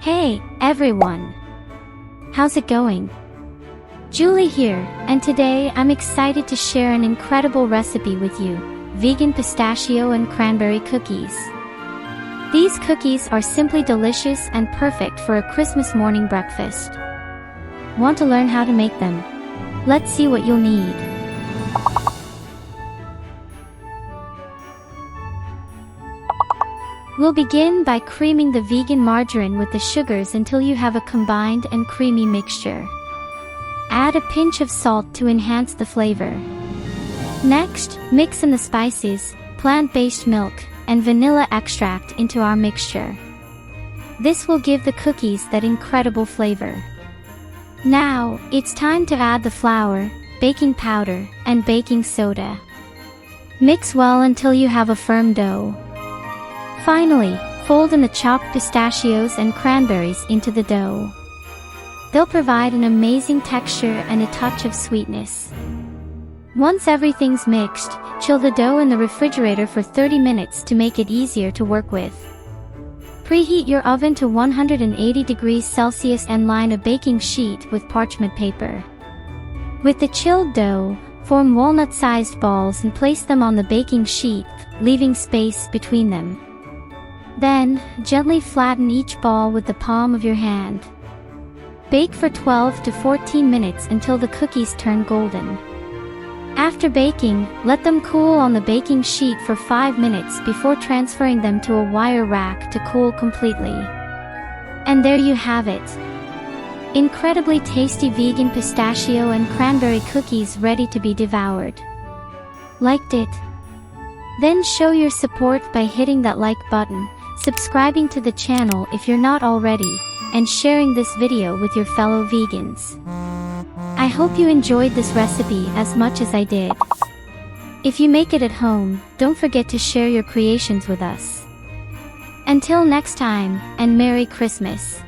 Hey, everyone! How's it going? Julie here, and today I'm excited to share an incredible recipe with you, vegan pistachio and cranberry cookies. These cookies are simply delicious and perfect for a Christmas morning breakfast. Want to learn how to make them? Let's see what you'll need. We'll begin by creaming the vegan margarine with the sugars until you have a combined and creamy mixture. Add a pinch of salt to enhance the flavor. Next, mix in the spices, plant-based milk, and vanilla extract into our mixture. This will give the cookies that incredible flavor. Now, it's time to add the flour, baking powder, and baking soda. Mix well until you have a firm dough. Finally, fold in the chopped pistachios and cranberries into the dough. They'll provide an amazing texture and a touch of sweetness. Once everything's mixed, chill the dough in the refrigerator for 30 minutes to make it easier to work with. Preheat your oven to 180 degrees Celsius and line a baking sheet with parchment paper. With the chilled dough, form walnut-sized balls and place them on the baking sheet, leaving space between them. Then, gently flatten each ball with the palm of your hand. Bake for 12 to 14 minutes until the cookies turn golden. After baking, let them cool on the baking sheet for 5 minutes before transferring them to a wire rack to cool completely. And there you have it. Incredibly tasty vegan pistachio and cranberry cookies ready to be devoured. Liked it? Then show your support by hitting that like button, subscribing to the channel if you're not already, and sharing this video with your fellow vegans. I hope you enjoyed this recipe as much as I did. If you make it at home, don't forget to share your creations with us. Until next time, and Merry Christmas!